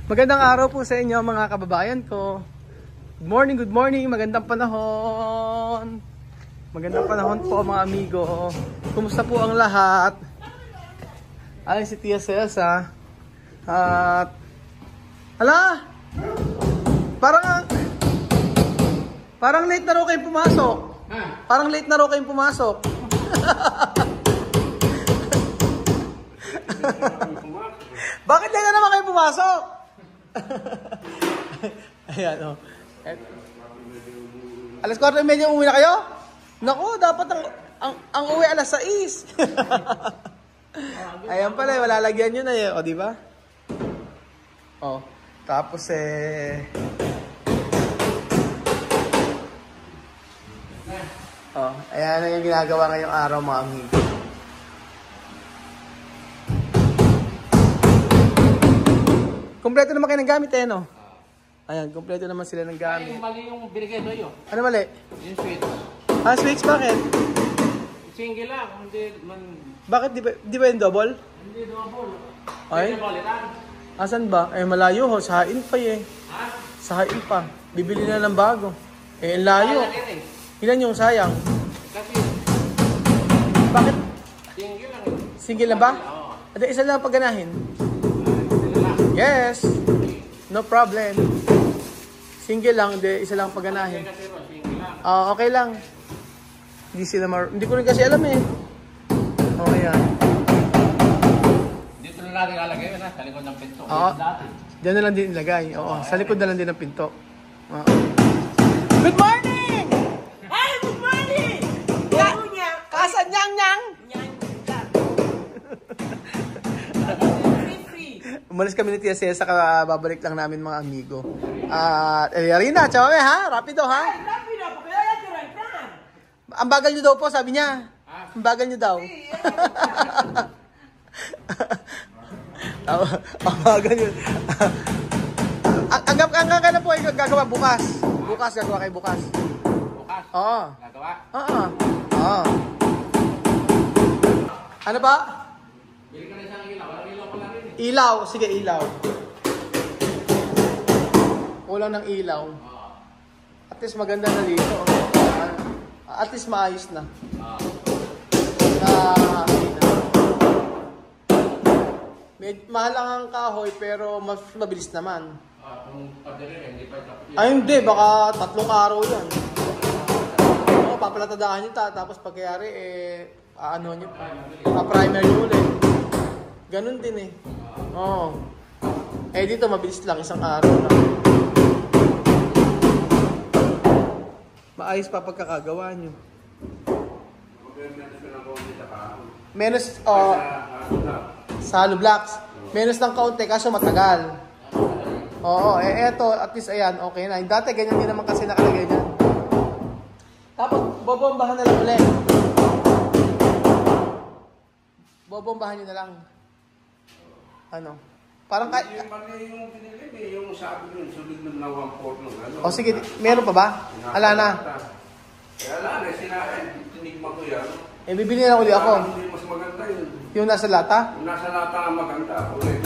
Magandang araw po sa inyo mga kababayan ko. Good morning, magandang panahon. Magandang panahon po mga amigo. Kumusta po ang lahat? Ay, si Tia Cesa. At hala! Parang late na raw kayong pumasok. Parang late na raw kayong pumasok. Bakit late na naman kayo pumasok? Ayan o. Alas 4:30 umuwi na kayo? Naku, dapat ang uwi alas 6. Ayan pala, wala lagyan nyo na yun. O, diba? O, tapos ayan na yung ginagawa ngayong araw mga amigo. Kompleto naman kayo ng gamit no? Ayan, kompleto naman sila ng gamit. Ay, mali yung binigay sa'yo. Ano mali? Yung switch. Switch bakit? Single lang, hindi man... Bakit? Di ba yung double? Hindi double. Ay? Balitan. Asan ba? Malayo ho, sa hain pa Ha? Sa hain pa. Bibili na ng bago. Ang layo. Ilan yung sayang? Kasi... Bakit? Single lang. Single na ba? Oo. At isa lang paganahin. Yes. No problem. Single lang, isa lang paganahin. Okay lang. Hindi ko rin kasi alam Oh, ayan. Dito na natin lalagay yun sa likod ng pinto. Diyan na lang din ilagay. Oo, sa likod na lang din ng pinto. Good morning! Hey, good morning! Kasan nyang? Umalis kami ni Tia Cesa, babalik lang namin mga amigo. Eliarina, chawame ha? Rapido ha? Rapido, porque ya te right now. Ang bagal nyo daw po, sabi niya. Ang bagal nyo daw. Ang bagal nyo. Ang gagana po ay gagawa bukas. Bukas, gagawa kayo bukas. Bukas? Oo. Gagawa? Oo. Ano ba? Bili ka na isang ilaw. Walang ilaw pala rin Ilaw. Sige, ilaw. Kulang ng ilaw. At least maganda na dito. At least maayos na. Mahal lang ang kahoy pero mas mabilis naman. Kung padali hindi pa tapos. Ay hindi, baka 3 araw yan. Oo, papalatadaan nyo tapos pagkayari ano nyo, primer nyo ulit. Ganun din Oo. Dito mabilis lang, 1 araw lang. Maayos pa pagkakagawa nyo. Menos, sa hollow blocks. Menos ng kaunti kaso matagal. Oo, eto, at least ayan, okay na. Dati ganyan din naman kasi nakalagay dyan. Tapos, bobombahan na lang ulit. Bobombahan nyo na lang. Ano? Parang yung mali yung pinili, yung sabi nyo, sulit ng nawang port nung ano. O sige, meron pa ba? Ala na. Kaya ala na, sinahin, tinigma ko yan. Bibili na ulit ako. Hindi mas maganda yun. Yung nasa lata? Yung nasa lata ang maganda, ulit.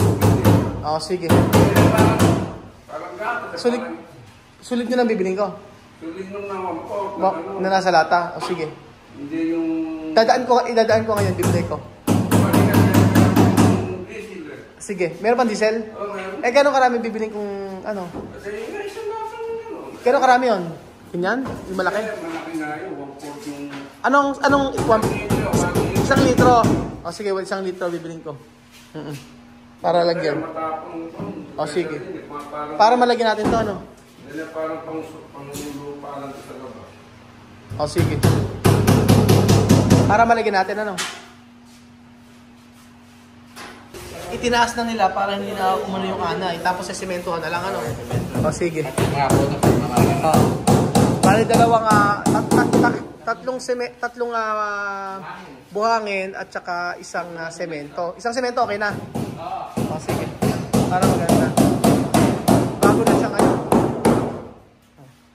Sige. Parang gato. Sulit nyo lang bibiling ko? Sulit nung nawang port. Na nasa lata? Sige. Hindi yung... Idadaan ko ngayon, bibili ko. Sige, meron pang diesel? Oo, meron. Gano'ng karami bibiling kung ano? Kasi yung isang lasang yun. Gano'ng karami yun? Ganyan? Yung malaki? Malaki nga yun, 1/4 yung... Anong 1 litro? Sige, 1 litro bibiling ko. Para lagyan. Sige. Para malagyan natin to, ano? Hindi na parang pang-lupa lang sa labas. Sige. Para malagyan natin, ano? Itinaas na nila para hindi na umano yung ana. Tapos sa sementohan na lang, ano? Sige. Bali dalawang tatlong buhangin at saka isang semento. Isang semento okay na? Sige. Para maganda. Bago na siya ngayon.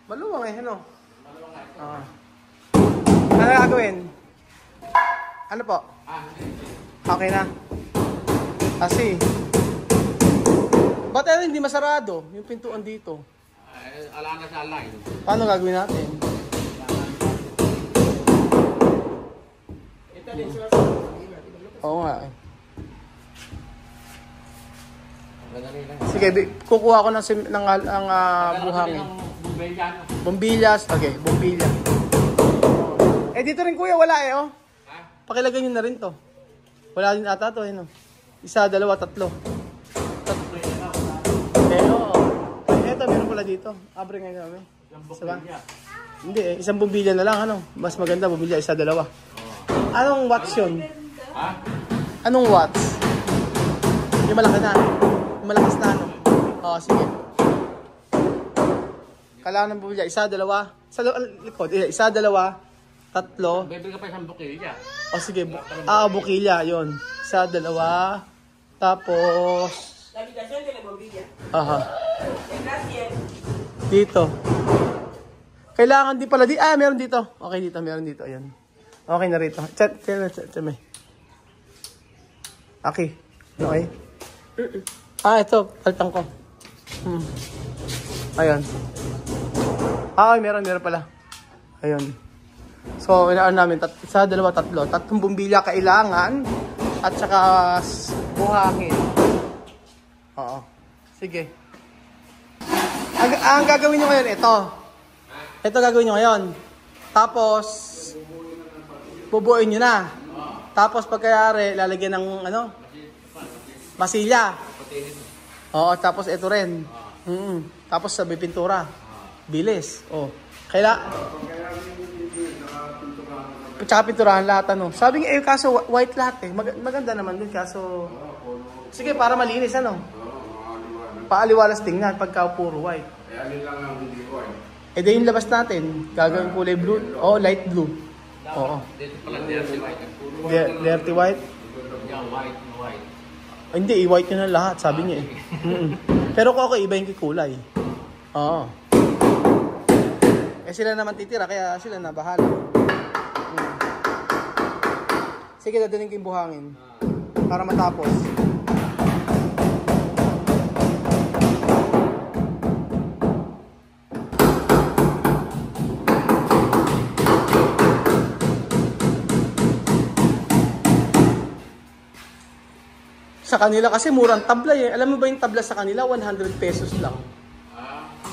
Maluwang ano? Ano gagawin? Ano po? Okay na. Kasi Ba't hindi masarado yung pintuan dito? Ala na sa line. Paano gagawin natin? Ito din sila. Oo nga eh. Madali lang. Sige, kukuha ko ng buhangin. Bombillas. Okay, bombilya. Eh dito rin kuya, wala eh oh. Pakilagay nyo na rin to. Wala din ata to eh no. 1, 2, 3. Eh oo. Eto, meron pala dito. Abre nga kami. Diba? Hindi eh, isang bombilya na lang ano. Mas maganda bombilya, 1, 2. Anong watts yun? Ha? Anong watts? Yung malaki na. Yung malakas na ano. Oo, sige. Kailangan ng bombilya, 1, 2. Sa likod, 1, 2, 3. Bibili ka pa isang bukilya. O sige, bukilya, yun. 1, 2. Tapos, Navigación de la bombilla. aha. Gracias. Dito. Kailangan di pala meron dito. Okay, dito, meron dito. Ayan. Okay na rito. Chat. Okay. Okay. Ito. Paltang ko. Ayan. Okay, meron pala. Ayun. So, inaan namin. 1, 2, 3. 3 bombilya kailangan. At saka buhangin. Oo. Sige. Ang gagawin nyo ngayon, ito. Ito gagawin nyo ngayon. Tapos, bubuoyin nyo na. Tapos pagkayari, lalagyan ng masilya. Oo, tapos ito rin. Tapos sabi pintura. Bilis. Oh. Tsaka pinturahan lahat ano. Sabi nga kaso white lahat eh. Maganda naman din kaso. Sige, para malinis ano. Paaliwalas tingnan pagka puro white. Eh, alin lang ang hindi ko eh. Eh, yung labas natin. Gagawin kulay blue. Oh, light blue. Oo. Dito pala dirty white. Dirty white. Yeah, white. Hindi, i-white nyo na lahat, sabi niya eh. Pero kung ako, iba yung kulay. Oo. Eh, sila naman titira, kaya sila na bahala. Sige, dadaling ko yung buhangin. Para matapos. Sa kanila kasi murang tabla eh. Alam mo ba yung tabla sa kanila? 100 pesos lang.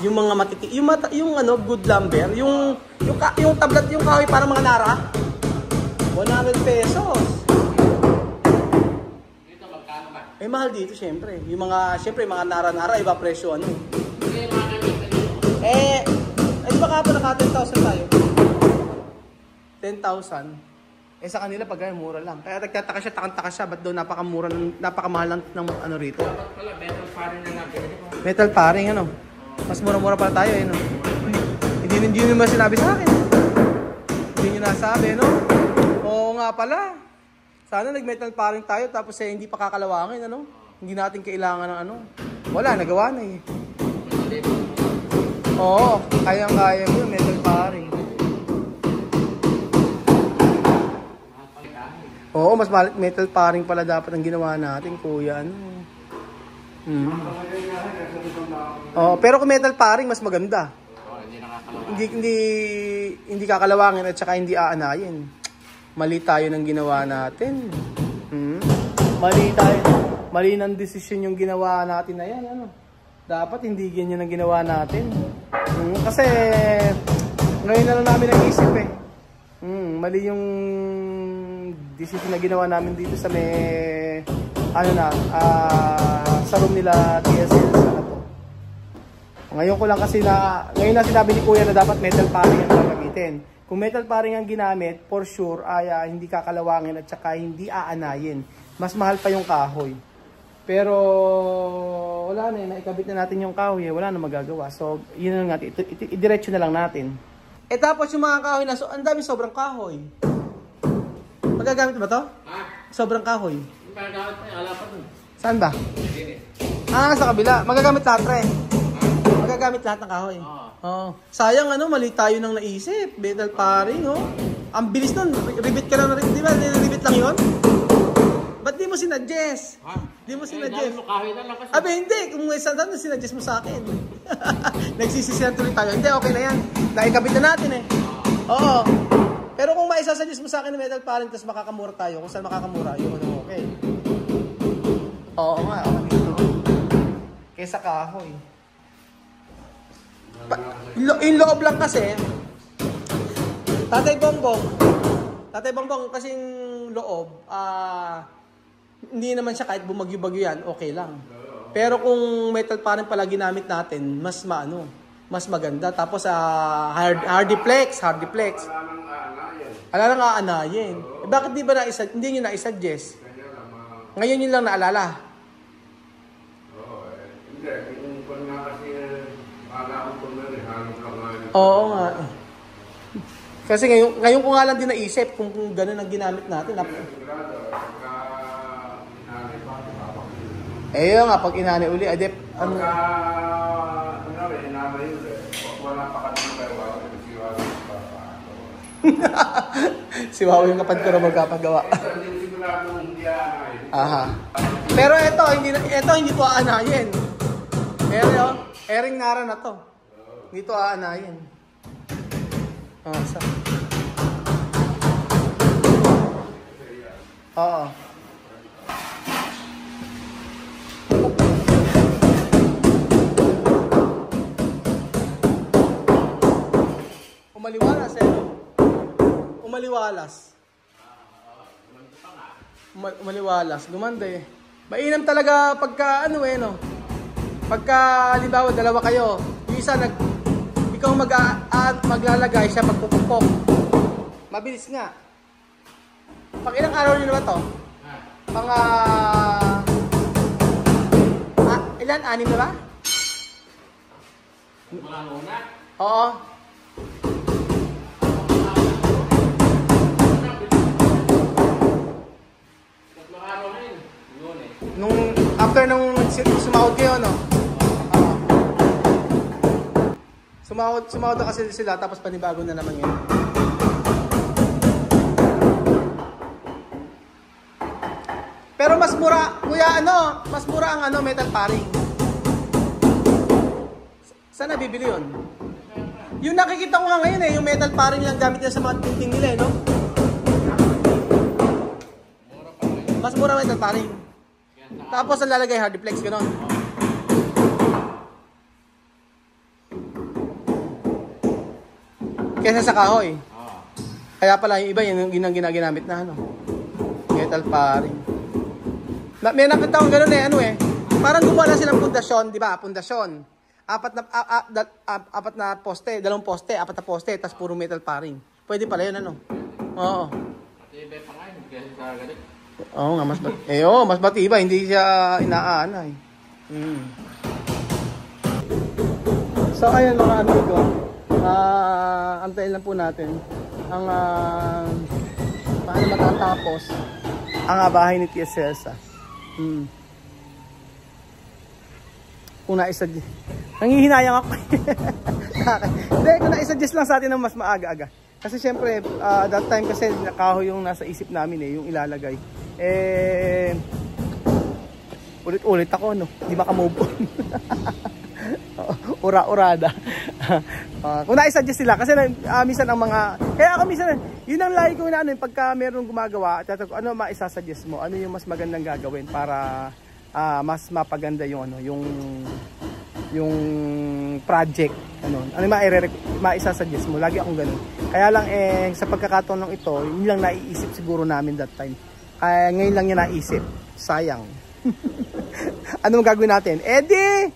Yung mga yung good lumber, yung tablat, yung kahoy para mga nara. 100 pesos. Dito magkano ba? Eh mahal dito syempre. Yung mga nara-nara iba presyo ano. Eh di ba kapag naka 10,000 tayo? 10,000. Eh sa kanila pag mura lang. Kaya nagtataka siya, takang-taka siya, ba't daw napakamura, napakamahal ng ano rito. Dapat pala, metal paring na natin. Metal paring ano. Mas mura-mura pala tayo eh no. Hindi nyo naman sinabi sa akin. Hindi nyo nasabi no. Oo nga pala. Sana nag-metal paring tayo tapos eh hindi pa kakalawangin ano. Hindi natin kailangan ng ano. Wala, nagawa na eh. Oo, kayang-kaya mo yung metal paring. Oo, mas metal paring pala dapat ang ginawa natin, kuya. Ano? Oh, pero kung metal paring mas maganda. Hindi kakalawangin at saka hindi aanayin. Mali tayo ng ginawa natin. Mali ng desisyon yung ginawa natin na yan, ano. Dapat hindi ganyan ang ginawa natin. Kasi ngayon na lang namin nag-isip eh. Mali yung decision na ginawa namin dito sa may sa room nila TSL sa to. Ngayon ko lang kasi ngayon na sinabi ni kuya na dapat metal paring ang gagamitin. Kung metal paring ang ginamit, for sure ay hindi kakalawangin at saka hindi aanayin. Mas mahal pa yung kahoy. Pero wala na, naikabit na natin yung kahoy, wala na magagawa. So, yun na natin, idiretso na lang natin. Eh tapos yung mga kahoy na, ang dami sobrang kahoy. Magagamit ba to? Sobrang kahoy. Magagamit mo yung alapan mo. Saan ba? Sa kabila. Magagamit lahat rin. Magagamit lahat ng kahoy. Oo. Sayang mali tayo nang naisip. Metal paring, oh. Ang bilis nun. Rivet ka na rin. Di ba? Rivet lang yun? Ba't di mo sinadjust? Di mo Dahil sinadjust. mo kahit na lang kasi. Abe, hindi. Kung may saan na sinadjust mo sa akin. Nagsisisihan tuloy tayo. Hindi, okay na yan. Naikabit na natin eh. Oo. Pero kung maisasuggest mo sa akin ng metal paring, tapos makakamura tayo. Kung saan makakamura, yun, okay. Oo nga, okay dito. Kesa kahoy. Yung loob lang kasi, Tatay Bongbong kasing loob, hindi naman siya kahit bumagyo-bagyo yan, okay lang. Pero kung metal paring pala ginamit natin, mas maganda. Tapos hardiplex. Alala nga anayin. Eh, bakit di ba hindi nyo na-suggest? Ngayon yun lang naalala. Hindi, kung nga kasi akala ko na rin, hanap lang nga yun. Oo nga. Kasi ngayon ko nga lang din naisip kung gano'n ang ginamit natin. Eh yun nga, pag inanay uli, adep, ano? Pagka, inanay yun wala pa ka naman kayo, Si Wawa yung kapad ko na magkapagawa. hindi sigurado hindi aanay. Aha. Pero ito hindi ko aanayin. Pero airing nara na to. Hindi to aanayin. Oo. Umaliwalas eh. Umaliwalas. Gumanda eh. Mainam talaga pagka ano eh no. Pagka halimbawa dalawa kayo, yung isa ikaw maglalagay siya pagpupukpok. Mabilis nga. Pag ilang araw nyo naman to? Ilan? 6 na ba? Mga luna. Oo. After nung sumahod kayo, no? Sumahod na kasi sila, tapos panibago na naman yun. Pero mas mura, kuya, mas mura ang metal paring. Saan nabibili yun? Yung nakikita ko nga ngayon yung metal paring lang gamit nila sa mga tinting nila, no? Mas mura metal paring. Tapos ang lalagay hardiplex, gano'n. Kesa sa kahoy. Kaya pala yung iba, yun ang ginagamit na metal paring. May nakita ko gano'n parang gumawa na silang pundasyon, di ba? Pundasyon. Apat na poste, 2 poste, 4 na poste, tapos puro metal paring. Pwede pala yun, Oo. Matibay pa nga yun, kaya sa galit. Oo nga, mas matibay, hindi siya inaanay. So ayan mga amigo, antayin lang po natin ang paano matatapos ang bahay ni Tia Celsa. Kung naisuggest, nangihinayang ako. Hindi, kung naisuggest lang sa atin ng mas maaga-aga. Kasi syempre, that time kasi kahoy yung nasa isip namin yung ilalagay. Ulit-ulit ako, di ba ka-move on? Ura-urada. Kung naisuggest sila, kasi minsan ang mga, kaya ako minsan, yun ang lagi ko pagka meron gumagawa, ano maisasuggest mo? Ano yung mas magandang gagawin para mas mapaganda yung yung project, ano maisasuggest mo? Lagi akong ganun. Kaya lang sa pagkakataon ng ito, yun lang naiisip siguro namin that time. Kaya ngayon lang niya naisip. Sayang. Ano gagawin natin? Eddie!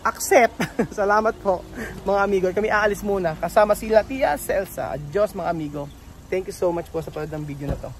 Accept! Salamat po mga amigo. Kami aalis muna. Kasama sila Tia Celsa. Adios mga amigo. Thank you so much po sa panood ng video na to.